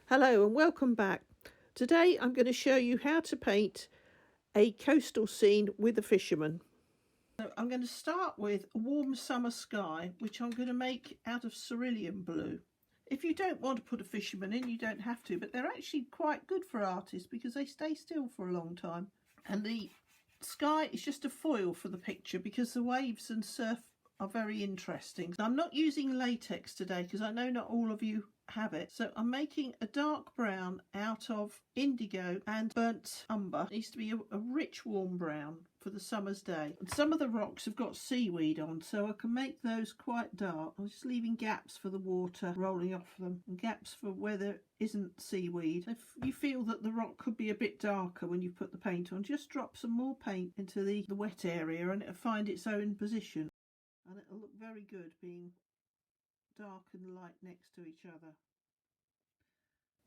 Hello and welcome back. Today I'm going to show you how to paint a coastal scene with a fisherman. So I'm going to start with a warm summer sky, which I'm going to make out of cerulean blue. If you don't want to put a fisherman in, you don't have to, but they're actually quite good for artists because they stay still for a long time. And the sky is just a foil for the picture because the waves and surf are very interesting. I'm not using latex today because I know not all of you have it, so I'm making a dark brown out of indigo and burnt umber. It needs to be a rich warm brown for the summer's day. And some of the rocks have got seaweed on, so I can make those quite dark. I'm just leaving gaps for the water rolling off them and gaps for where there isn't seaweed. If you feel that the rock could be a bit darker when you put the paint on, just drop some more paint into the wet area and it'll find its own position. And it'll look very good being dark and light next to each other.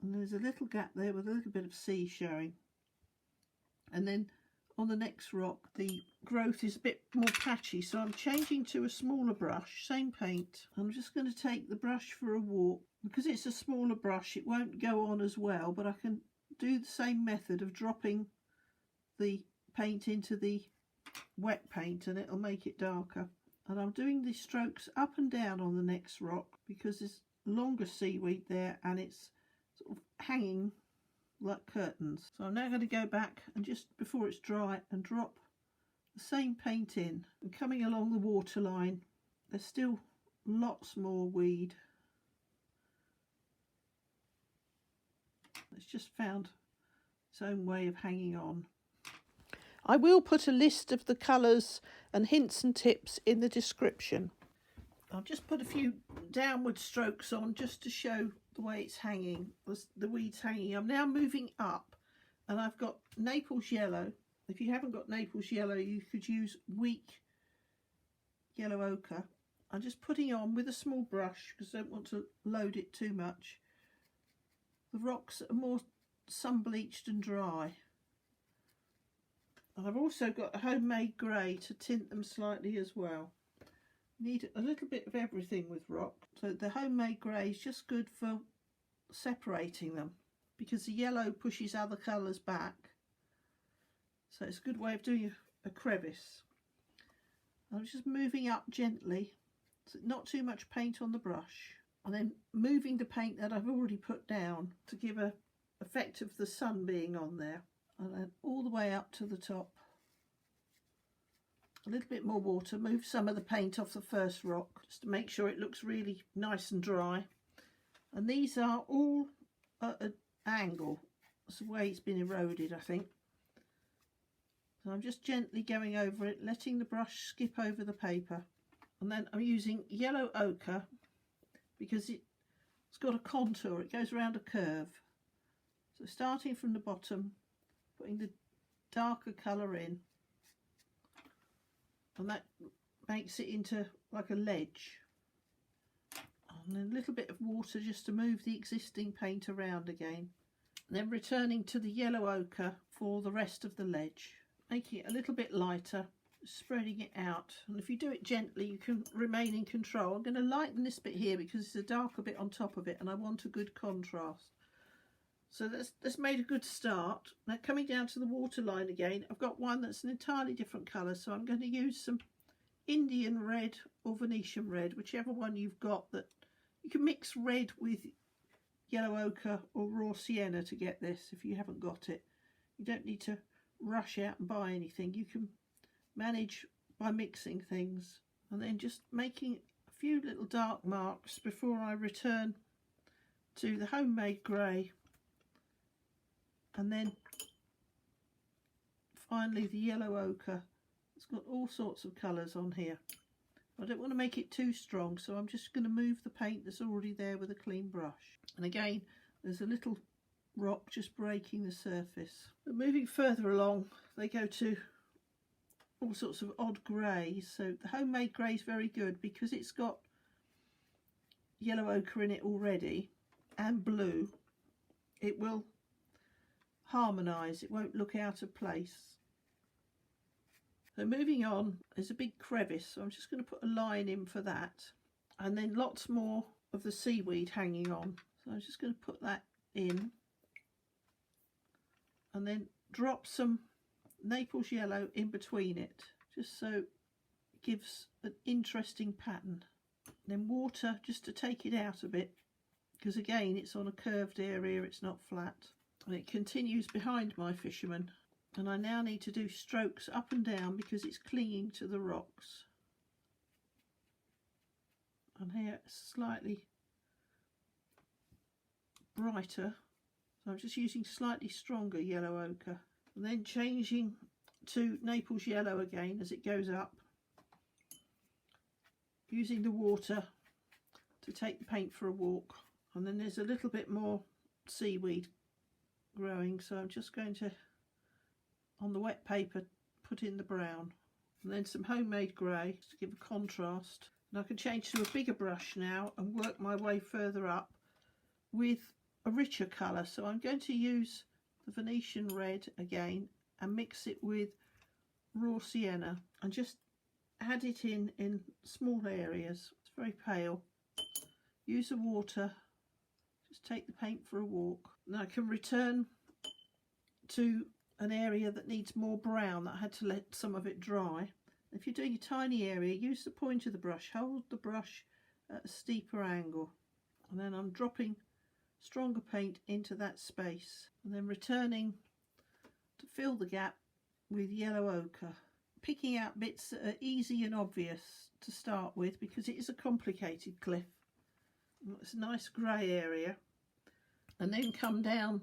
And there's a little gap there with a little bit of sea showing. And then on the next rock the growth is a bit more patchy, so I'm changing to a smaller brush, same paint. I'm just going to take the brush for a walk. Because it's a smaller brush it won't go on as well, but I can do the same method of dropping the paint into the wet paint and it'll make it darker. And I'm doing the strokes up and down on the next rock because there's longer seaweed there and it's sort of hanging like curtains. So I'm now going to go back and just before it's dry and drop the same paint in. And coming along the waterline there's still lots more weed. It's just found its own way of hanging on. I will put a list of the colours and hints and tips in the description. I've just put a few downward strokes on just to show the way it's hanging, the weed's hanging. I'm now moving up and I've got Naples yellow. If you haven't got Naples yellow you could use weak yellow ochre. I'm just putting on with a small brush because I don't want to load it too much. The rocks are more sun bleached and dry. I've also got a homemade grey to tint them slightly as well. Need a little bit of everything with rock. So the homemade grey is just good for separating them because the yellow pushes other colours back. So it's a good way of doing a crevice. I'm just moving up gently, so not too much paint on the brush, and then moving the paint that I've already put down to give a effect of the sun being on there. And then all the way up to the top. A little bit more water, move some of the paint off the first rock just to make sure it looks really nice and dry. And these are all at an angle. That's the way it's been eroded, I think. So I'm just gently going over it, letting the brush skip over the paper. And then I'm using yellow ochre because it's got a contour, it goes around a curve. So starting from the bottom, putting the darker colour in, and that makes it into like a ledge. And then a little bit of water just to move the existing paint around again. And then returning to the yellow ochre for the rest of the ledge, making it a little bit lighter, spreading it out. And if you do it gently you can remain in control. I'm going to lighten this bit here because it's a darker bit on top of it and I want a good contrast. So that's made a good start. Now coming down to the waterline again, I've got one that's an entirely different colour, so I'm going to use some Indian red or Venetian red, whichever one you've got. That you can mix red with yellow ochre or raw sienna to get this if you haven't got it. You don't need to rush out and buy anything. You can manage by mixing things and then just making a few little dark marks before I return to the homemade grey. And then finally the yellow ochre. It's got all sorts of colours on here. I don't want to make it too strong, so I'm just going to move the paint that's already there with a clean brush. And again there's a little rock just breaking the surface. But moving further along they go to all sorts of odd greys. So the homemade grey is very good because it's got yellow ochre in it already and blue. It will harmonise, it won't look out of place. So moving on, there's a big crevice, so I'm just going to put a line in for that, and then lots more of the seaweed hanging on. So I'm just going to put that in and then drop some Naples yellow in between it, just so it gives an interesting pattern. Then water just to take it out a bit, because again it's on a curved area, it's not flat, and it continues behind my fisherman. And I now need to do strokes up and down because it's clinging to the rocks. And here it's slightly brighter, so I'm just using slightly stronger yellow ochre, and then changing to Naples yellow again as it goes up, using the water to take the paint for a walk. And then there's a little bit more seaweed growing, so I'm just going to, on the wet paper, put in the brown, and then some homemade grey to give a contrast. And I can change to a bigger brush now and work my way further up with a richer colour. So I'm going to use the Venetian red again and mix it with raw sienna and just add it in small areas. It's very pale. Use the water, just take the paint for a walk. Now I can return to an area that needs more brown that I had to let some of it dry. If you're doing a tiny area, use the point of the brush, hold the brush at a steeper angle, and then I'm dropping stronger paint into that space and then returning to fill the gap with yellow ochre, picking out bits that are easy and obvious to start with because it is a complicated cliff. It's a nice grey area, and then come down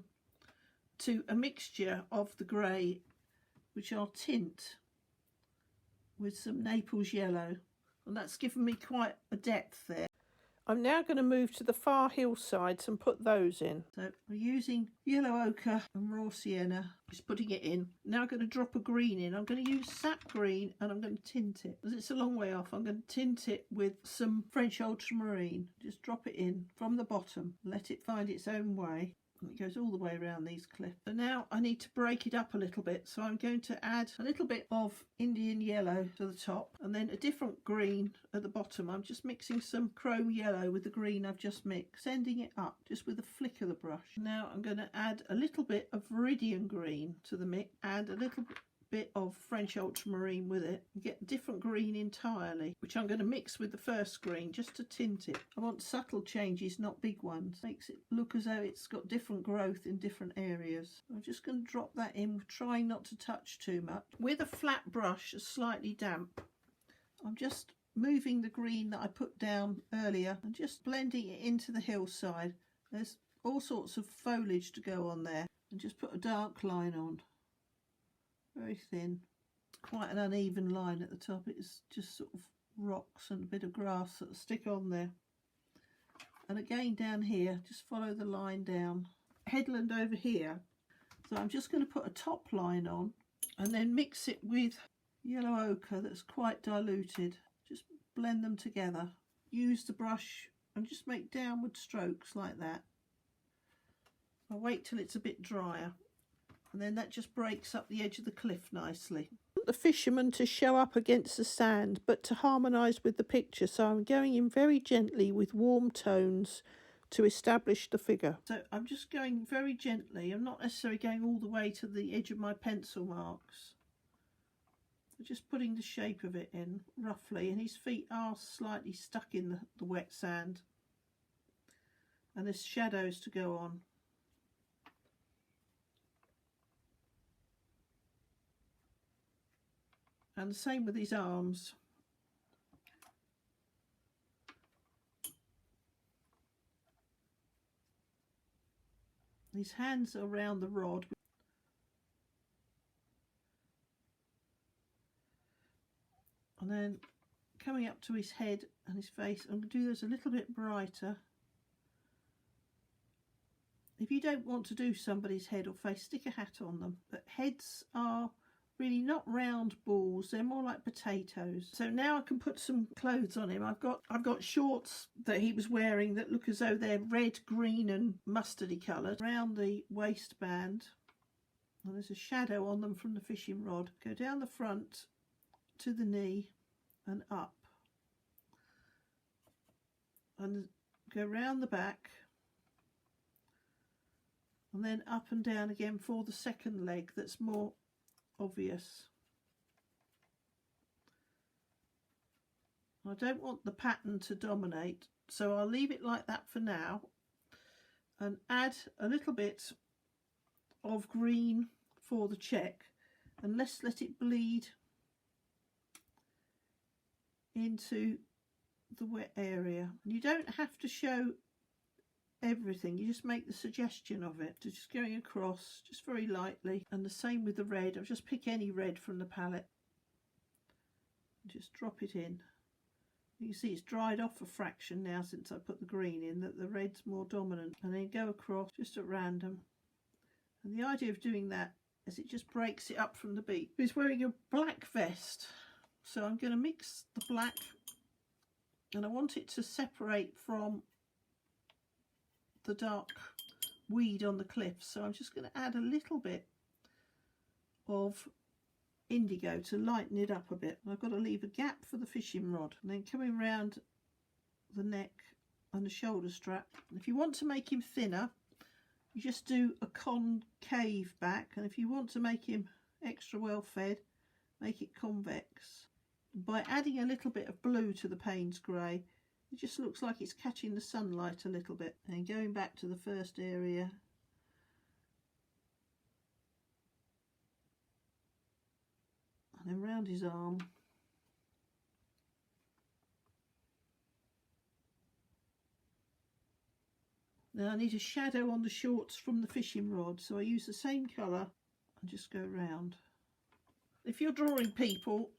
to a mixture of the grey, which I'll tint with some Naples yellow, and that's given me quite a depth there. I'm now going to move to the far hillsides and put those in. So we're using yellow ochre and raw sienna, just putting it in. Now I'm going to drop a green in. I'm going to use sap green and I'm going to tint it. As it's a long way off, I'm going to tint it with some French ultramarine. Just drop it in from the bottom, let it find its own way. It goes all the way around these cliffs. So now I need to break it up a little bit, so I'm going to add a little bit of Indian yellow to the top and then a different green at the bottom. I'm just mixing some chrome yellow with the green I've just mixed, sending it up just with a flick of the brush. Now I'm going to add a little bit of Viridian green to the mix, add a little bit of French ultramarine with it, and get different green entirely, which I'm going to mix with the first green just to tint it. I want subtle changes, not big ones. Makes it look as though it's got different growth in different areas. I'm just going to drop that in, trying not to touch too much. With a flat brush, slightly damp, I'm just moving the green that I put down earlier and just blending it into the hillside. There's all sorts of foliage to go on there, and just put a dark line on. Very thin, quite an uneven line at the top. It's just sort of rocks and a bit of grass that stick on there. And again down here, just follow the line down. Headland over here. So I'm just going to put a top line on and then mix it with yellow ochre that's quite diluted. Just blend them together. Use the brush and just make downward strokes like that. I'll wait till it's a bit drier. And then that just breaks up the edge of the cliff nicely. I want the fisherman to show up against the sand, but to harmonise with the picture, so I'm going in very gently with warm tones to establish the figure. So I'm just going very gently. I'm not necessarily going all the way to the edge of my pencil marks. I'm just putting the shape of it in roughly, and his feet are slightly stuck in the wet sand. And there's shadows to go on. And the same with his arms. His hands are around the rod. And then coming up to his head and his face, I'm going to do this a little bit brighter. If you don't want to do somebody's head or face, stick a hat on them. But heads are really not round balls, they're more like potatoes. So now I can put some clothes on him. I've got shorts that he was wearing that look as though they're red, green and mustardy coloured around the waistband, and there's a shadow on them from the fishing rod. Go down the front to the knee and up, and go round the back and then up and down again for the second leg that's more obvious. I don't want the pattern to dominate, so I'll leave it like that for now and add a little bit of green for the check, and let's let it bleed into the wet area. You don't have to show everything, you just make the suggestion of it, just going across just very lightly. And the same with the red. I'll just pick any red from the palette and just drop it in. You can see it's dried off a fraction now since I put the green in, that the red's more dominant, and then go across just at random. And the idea of doing that is it just breaks it up from the beat. He's wearing a black vest, so I'm going to mix the black, and I want it to separate from the dark weed on the cliff, so I'm just going to add a little bit of indigo to lighten it up a bit. I've got to leave a gap for the fishing rod, and then coming round the neck and the shoulder strap. And if you want to make him thinner, you just do a concave back, and if you want to make him extra well fed, make it convex. By adding a little bit of blue to the Payne's grey, it just looks like it's catching the sunlight a little bit. And going back to the first area, and then round his arm. Now I need a shadow on the shorts from the fishing rod, so I use the same colour and just go round. If you're drawing people,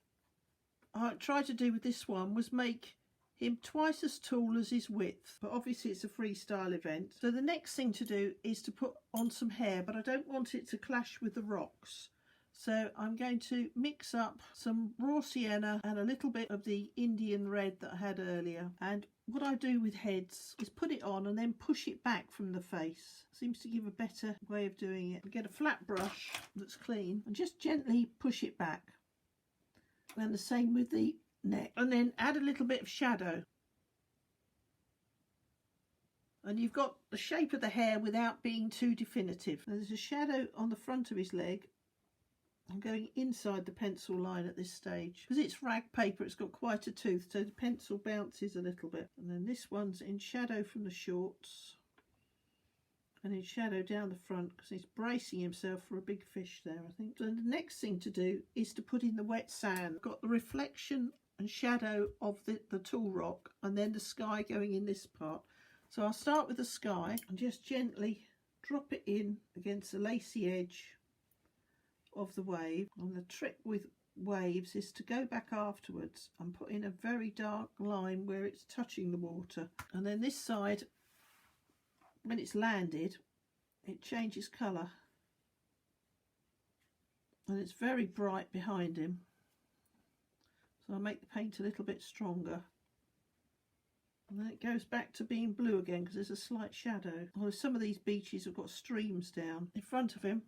I tried to do with this one was make him twice as tall as his width, but obviously it's a freestyle event. So the next thing to do is to put on some hair, but I don't want it to clash with the rocks. So I'm going to mix up some raw sienna and a little bit of the Indian red that I had earlier. And what I do with heads is put it on and then push it back from the face. Seems to give a better way of doing it. Get a flat brush that's clean and just gently push it back. And the same with the neck. And then add a little bit of shadow. And you've got the shape of the hair without being too definitive. Now there's a shadow on the front of his leg. I'm going inside the pencil line at this stage. Because it's rag paper, it's got quite a tooth, so the pencil bounces a little bit. And then this one's in shadow from the shorts. And in shadow down the front, because he's bracing himself for a big fish there, I think. So the next thing to do is to put in the wet sand. Got the reflection and shadow of the tool rock, and then the sky going in this part. So I'll start with the sky and just gently drop it in against the lacy edge of the wave. And the trick with waves is to go back afterwards and put in a very dark line where it's touching the water. And then this side, when it's landed, it changes colour. And it's very bright behind him. So I'll make the paint a little bit stronger. And then it goes back to being blue again because there's a slight shadow. Well, some of these beaches have got streams down. In front of him,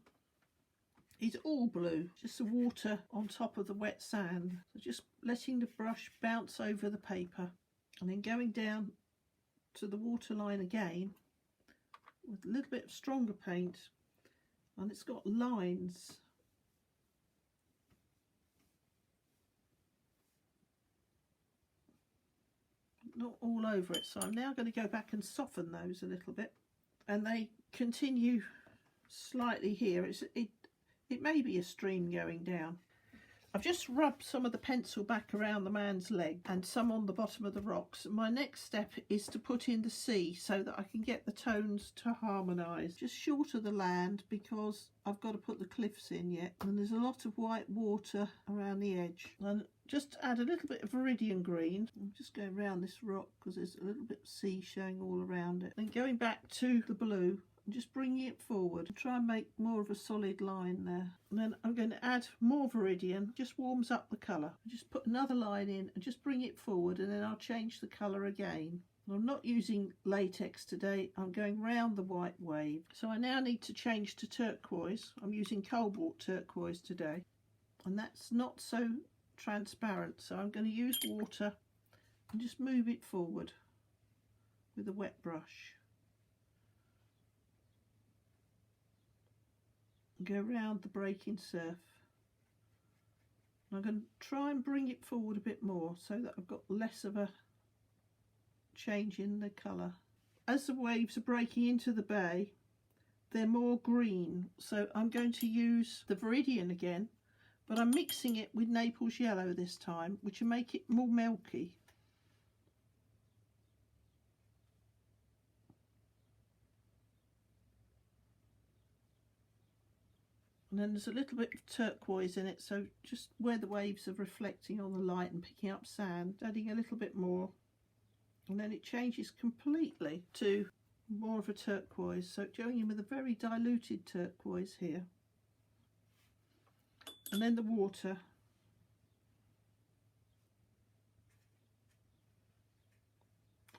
he's all blue, just the water on top of the wet sand. So just letting the brush bounce over the paper and then going down to the waterline again with a little bit of stronger paint, and it's got lines. Not all over it, so I'm now going to go back and soften those a little bit, and they continue slightly here. It may be a stream going down. I've just rubbed some of the pencil back around the man's leg and some on the bottom of the rocks. My next step is to put in the sea so that I can get the tones to harmonise. Just short of the land because I've got to put the cliffs in yet, and there's a lot of white water around the edge. And just add a little bit of Viridian green. I'm just going around this rock because there's a little bit of sea showing all around it. And going back to the blue, and just bringing it forward, try and make more of a solid line there. And then I'm going to add more Viridian, just warms up the colour. Just put another line in and just bring it forward, and then I'll change the colour again. I'm not using latex today, I'm going round the white wave. So I now need to change to turquoise. I'm using cobalt turquoise today, and that's not so transparent, so I'm going to use water and just move it forward with a wet brush. and go round the breaking surf. And I'm going to try and bring it forward a bit more so that I've got less of a change in the colour. As the waves are breaking into the bay, they're more green, so I'm going to use the Viridian again, but I'm mixing it with Naples yellow this time, which will make it more milky. And then there's a little bit of turquoise in it, so just where the waves are reflecting on the light and picking up sand, adding a little bit more. And then it changes completely to more of a turquoise, so going in with a very diluted turquoise here. And then the water.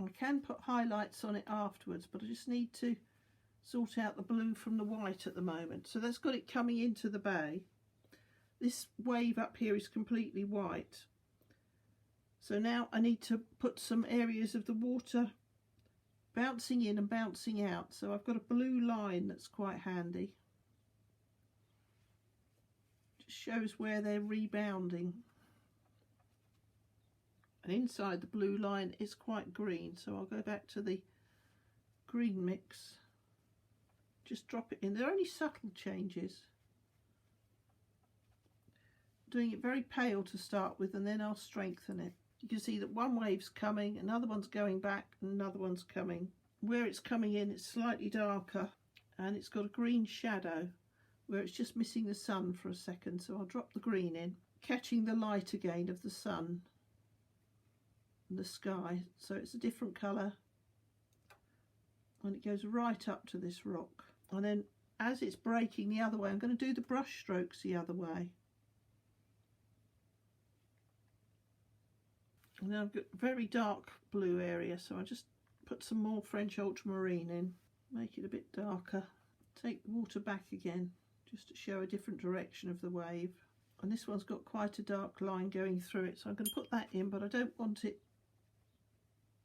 I can put highlights on it afterwards, but I just need to sort out the blue from the white at the moment. So that's got it coming into the bay. This wave up here is completely white. So now I need to put some areas of the water bouncing in and bouncing out. So I've got a blue line that's quite handy. Just shows where they're rebounding. And inside the blue line is quite green. So I'll go back to the green mix. Just drop it in. They're only subtle changes. Doing it very pale to start with, and then I'll strengthen it. You can see that one wave's coming, another one's going back, and another one's coming. Where it's coming in, it's slightly darker, and it's got a green shadow where it's just missing the sun for a second. So I'll drop the green in, catching the light again of the sun and the sky. So it's a different colour, and it goes right up to this rock. And then as it's breaking the other way, I'm going to do the brush strokes the other way. And then I've got a very dark blue area, so I just put some more French ultramarine in, make it a bit darker. Take the water back again, just to show a different direction of the wave. And this one's got quite a dark line going through it, so I'm going to put that in, but I don't want it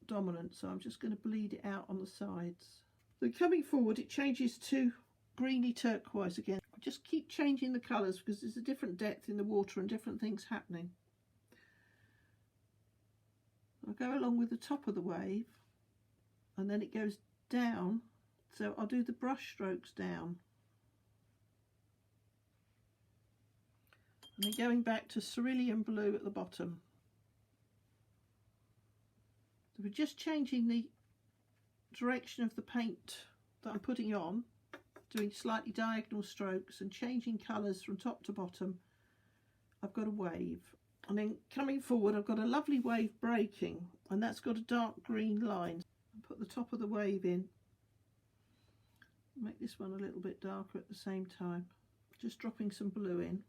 dominant, so I'm just going to bleed it out on the sides. So coming forward, it changes to greeny turquoise again. I just keep changing the colours because there's a different depth in the water and different things happening. I'll go along with the top of the wave, and then it goes down, so I'll do the brush strokes down. And then going back to cerulean blue at the bottom. So we're just changing the direction of the paint that I'm putting on, doing slightly diagonal strokes and changing colours from top to bottom. I've got a wave. And then coming forward, I've got a lovely wave breaking, and that's got a dark green line. I'll put the top of the wave in. Make this one a little bit darker at the same time. Just dropping some blue in.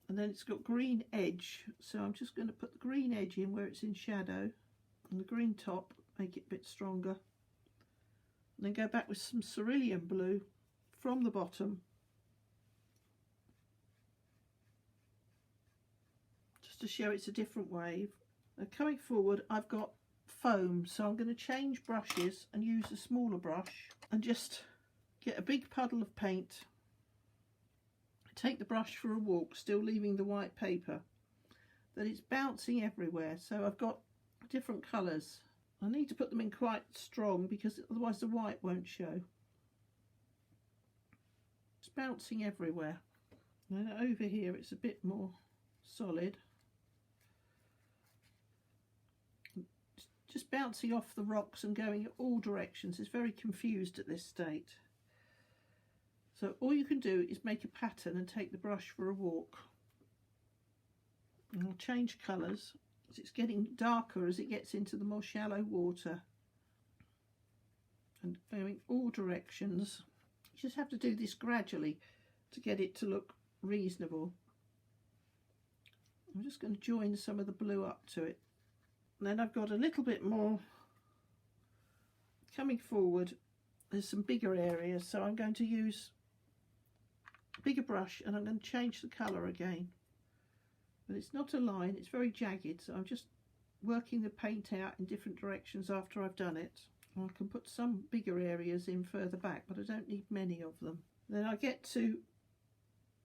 And then it's got green edge, so I'm just going to put the green edge in where it's in shadow, and the green top, make it a bit stronger. And then go back with some cerulean blue from the bottom. To show it's a different wave. Now coming forward, I've got foam, so I'm going to change brushes and use a smaller brush and just get a big puddle of paint. Take the brush for a walk, still leaving the white paper. That it's bouncing everywhere, so I've got different colours. I need to put them in quite strong because otherwise the white won't show. It's bouncing everywhere. And then over here it's a bit more solid. Just bouncing off the rocks and going all directions. It's very confused at this state. So all you can do is make a pattern and take the brush for a walk. And I'll change colours as it's getting darker as it gets into the more shallow water. And going all directions. You just have to do this gradually to get it to look reasonable. I'm just going to join some of the blue up to it. And then I've got a little bit more coming forward. There's some bigger areas, so I'm going to use a bigger brush and I'm going to change the colour again. But it's not a line, it's very jagged, so I'm just working the paint out in different directions after I've done it. I can put some bigger areas in further back, but I don't need many of them. Then I get to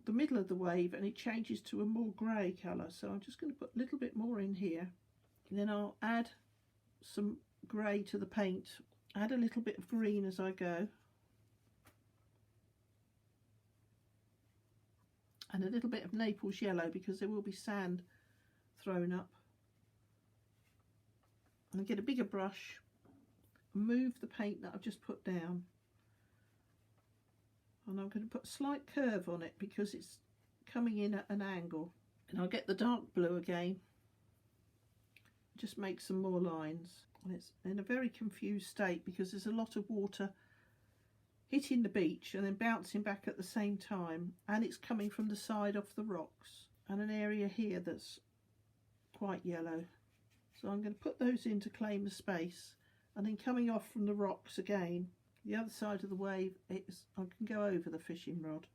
the middle of the wave and it changes to a more grey colour, so I'm just going to put a little bit more in here. And then I'll add some grey to the paint, add a little bit of green as I go, and a little bit of Naples yellow because there will be sand thrown up. And get a bigger brush, move the paint that I've just put down, and I'm going to put a slight curve on it because it's coming in at an angle. And I'll get the dark blue again, just make some more lines. And it's in a very confused state because there's a lot of water hitting the beach and then bouncing back at the same time, and it's coming from the side of the rocks, and an area here that's quite yellow. So I'm going to put those in to claim the space, and then coming off from the rocks again, the other side of the wave, I can go over the fishing rod.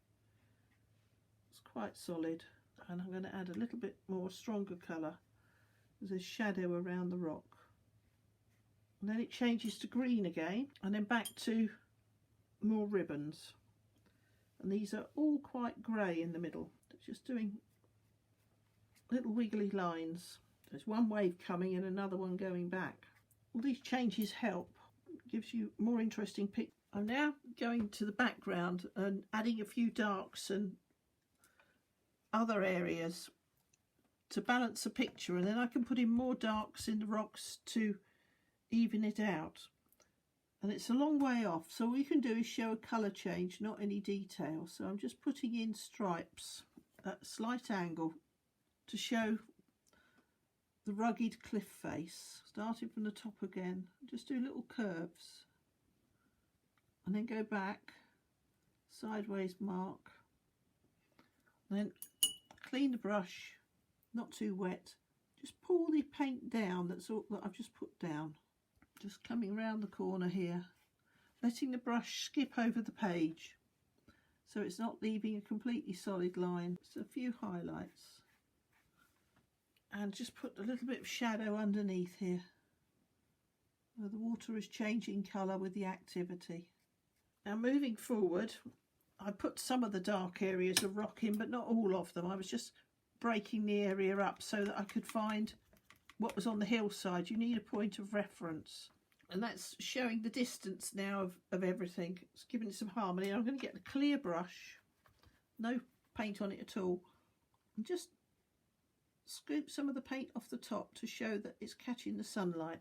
It's quite solid, and I'm going to add a little bit more stronger colour. There's a shadow around the rock, and then it changes to green again, and then back to more ribbons. And these are all quite grey in the middle, just doing little wiggly lines. There's one wave coming and another one going back. All these changes help, gives you more interesting pictures. I'm now going to the background and adding a few darks and other areas to balance the picture, and then I can put in more darks in the rocks to even it out. And it's a long way off, so all you can do is show a colour change, not any detail. So I'm just putting in stripes at a slight angle to show the rugged cliff face, starting from the top again. Just do little curves and then go back, sideways mark, and then clean the brush, not too wet. Just pull the paint down that's all that I've just put down. Just coming round the corner here, letting the brush skip over the page so it's not leaving a completely solid line. Just a few highlights, and just put a little bit of shadow underneath here where the water is changing colour with the activity. Now moving forward, I put some of the dark areas of rock in, but not all of them. I was just breaking the area up so that I could find what was on the hillside. You need a point of reference, and that's showing the distance now of everything. It's giving it some harmony. I'm going to get the clear brush, no paint on it at all, and just scoop some of the paint off the top to show that it's catching the sunlight.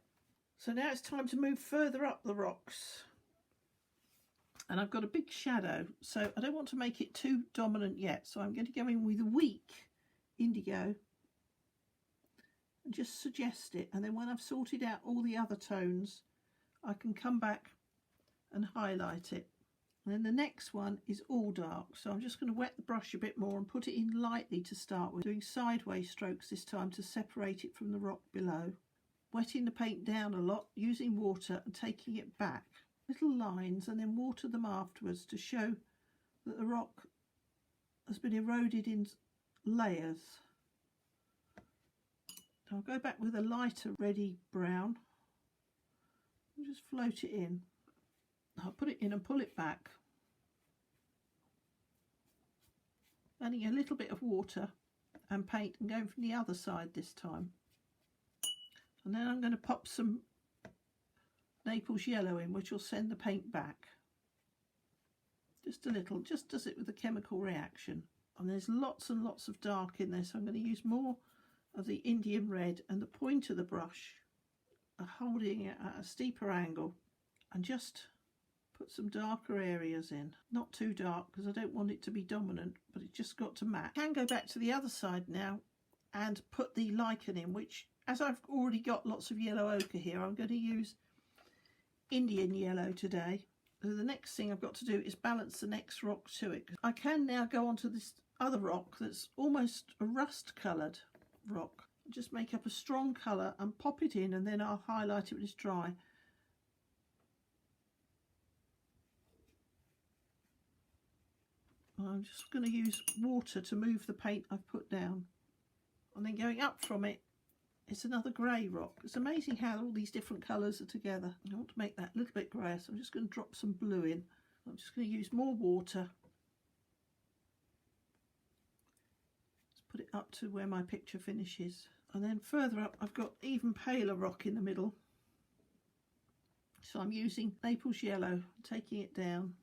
So now it's time to move further up the rocks, and I've got a big shadow, so I don't want to make it too dominant yet, so I'm going to go in with weak indigo and just suggest it, and then when I've sorted out all the other tones I can come back and highlight it. And then the next one is all dark, so I'm just going to wet the brush a bit more and put it in lightly to start with, doing sideways strokes this time to separate it from the rock below, wetting the paint down a lot, using water and taking it back, little lines, and then water them afterwards to show that the rock has been eroded in layers. I'll go back with a lighter reddy brown and just float it in. I'll put it in and pull it back, adding a little bit of water and paint and going from the other side this time. And then I'm going to pop some Naples yellow in, which will send the paint back. Just a little, just does it with a chemical reaction. And there's lots and lots of dark in there, so I'm going to use more of the Indian red and the point of the brush, holding it at a steeper angle, and just put some darker areas in. Not too dark because I don't want it to be dominant, but it's just got to match. I can go back to the other side now and put the lichen in, which, as I've already got lots of yellow ochre here, I'm going to use Indian yellow today. So the next thing I've got to do is balance the next rock to it. I can now go onto this other rock that's almost a rust coloured rock. Just make up a strong colour and pop it in, and then I'll highlight it when it's dry. I'm just going to use water to move the paint I've put down, and then going up from it it's another grey rock. It's amazing how all these different colours are together. I want to make that a little bit grey, so I'm just going to drop some blue in. I'm just going to use more water. Let's put it up to where my picture finishes. And then further up, I've got even paler rock in the middle. So I'm using Naples yellow, taking it down.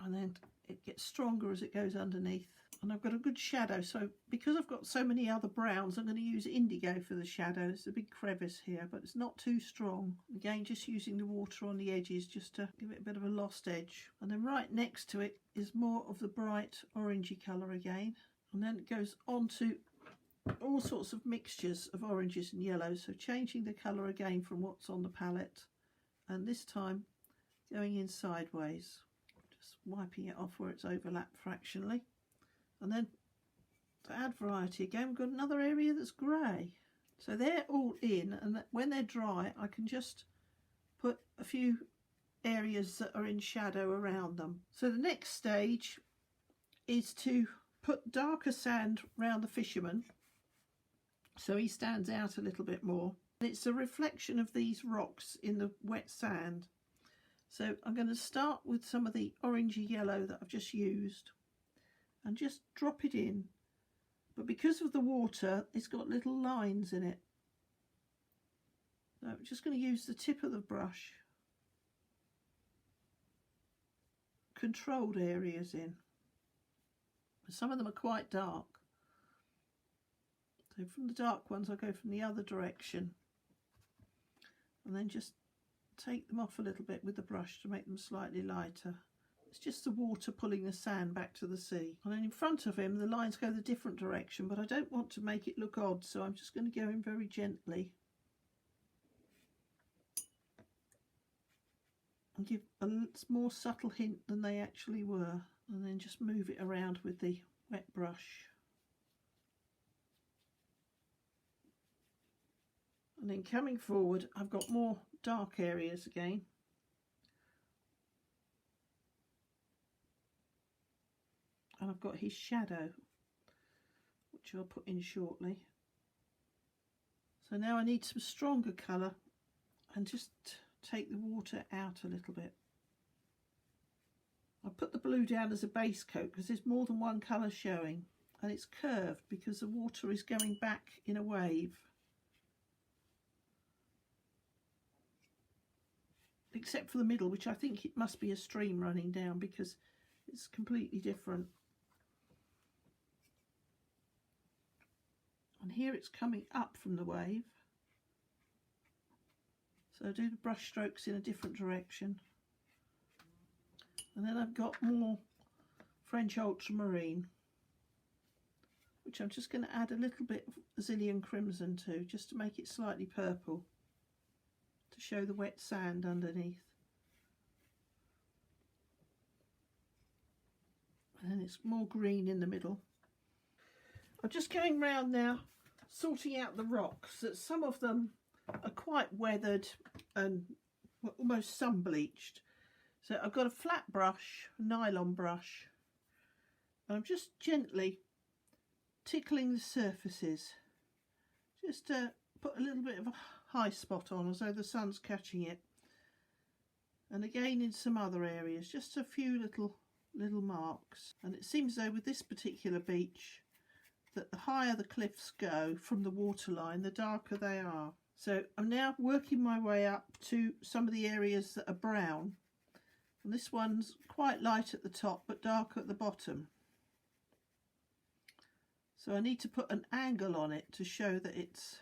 And then it gets stronger as it goes underneath. And I've got a good shadow, so because I've got so many other browns, I'm going to use indigo for the shadow. It's a big crevice here, but it's not too strong. Again, just using the water on the edges just to give it a bit of a lost edge. And then right next to it is more of the bright orangey colour again. And then it goes on to all sorts of mixtures of oranges and yellows, so changing the colour again from what's on the palette, and this time going in sideways, just wiping it off where it's overlapped fractionally. And then to add variety again, we've got another area that's grey. So they're all in, and when they're dry I can just put a few areas that are in shadow around them. So the next stage is to put darker sand around the fisherman so he stands out a little bit more. And it's a reflection of these rocks in the wet sand. So I'm going to start with some of the orangey yellow that I've just used and just drop it in. But because of the water, it's got little lines in it. So I'm just going to use the tip of the brush. Controlled areas in. Some of them are quite dark. So from the dark ones, I'll go from the other direction. And then just take them off a little bit with the brush to make them slightly lighter. It's just the water pulling the sand back to the sea. And then in front of him, the lines go the different direction, but I don't want to make it look odd, so I'm just going to go in very gently. And give a more subtle hint than they actually were. And then just move it around with the wet brush. And then coming forward, I've got more dark areas again. And I've got his shadow, which I'll put in shortly. So now I need some stronger colour and just take the water out a little bit. I put the blue down as a base coat because there's more than one colour showing, and it's curved because the water is going back in a wave. Except for the middle, which I think it must be a stream running down because it's completely different. And here it's coming up from the wave. So I do the brush strokes in a different direction. And then I've got more French ultramarine, which I'm just going to add a little bit of Cerulean crimson to, just to make it slightly purple, to show the wet sand underneath. And then it's more green in the middle. I'm just going round now, sorting out the rocks. That some of them are quite weathered and almost sun bleached. So I've got a flat brush, a nylon brush, and I'm just gently tickling the surfaces, just to put a little bit of a high spot on as though the sun's catching it. And again in some other areas, just a few little marks. And it seems as though with this particular beach that the higher the cliffs go from the waterline, the darker they are. So I'm now working my way up to some of the areas that are brown. And this one's quite light at the top but dark at the bottom. So I need to put an angle on it to show that it's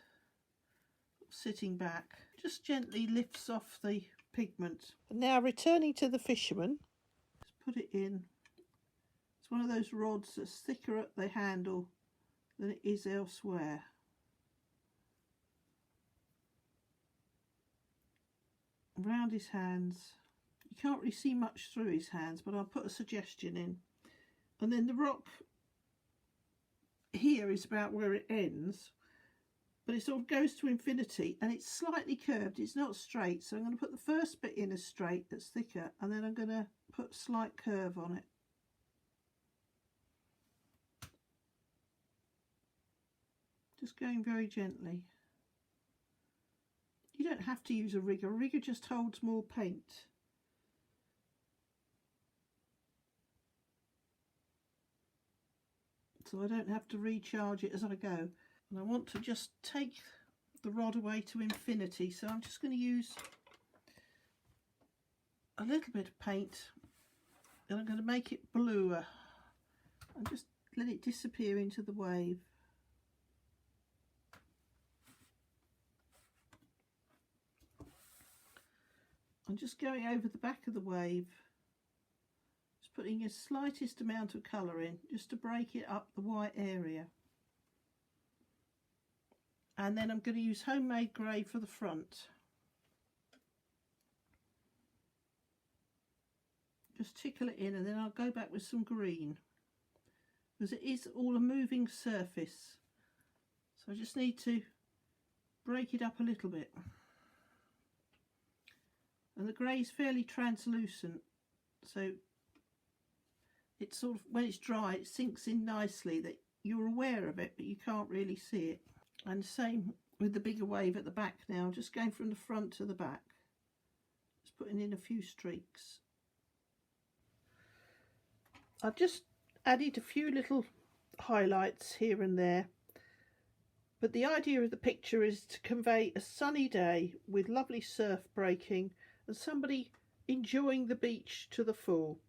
sitting back. Just gently lifts off the pigment. And now returning to the fisherman, just put it in. It's one of those rods that's thicker at the handle than it is elsewhere. Around his hands. You can't really see much through his hands, but I'll put a suggestion in. And then the rock here is about where it ends, but it sort of goes to infinity and it's slightly curved. It's not straight, so I'm going to put the first bit in as straight, that's thicker, and then I'm going to put a slight curve on it. just going very gently. You don't have to use a rigger. A rigger just holds more paint. So I don't have to recharge it as I go. And I want to just take the rod away to infinity, so I'm just going to use a little bit of paint and I'm going to make it bluer and just let it disappear into the wave. I'm just going over the back of the wave, just putting the slightest amount of colour in just to break it up the white area. And then I'm going to use homemade grey for the front. Just tickle it in and then I'll go back with some green, because it is all a moving surface. So I just need to break it up a little bit. And the grey is fairly translucent, so it's sort of, when it's dry, it sinks in nicely, that you're aware of it but you can't really see it. And same with the bigger wave at the back now. I'm just going from the front to the back, just putting in a few streaks. I've just added a few little highlights here and there, but the idea of the picture is to convey a sunny day with lovely surf breaking and somebody enjoying the beach to the full.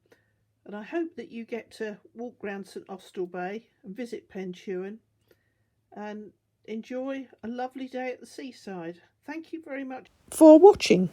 And I hope that you get to walk round St Austell Bay and visit Pentewen and enjoy a lovely day at the seaside. Thank you very much for watching.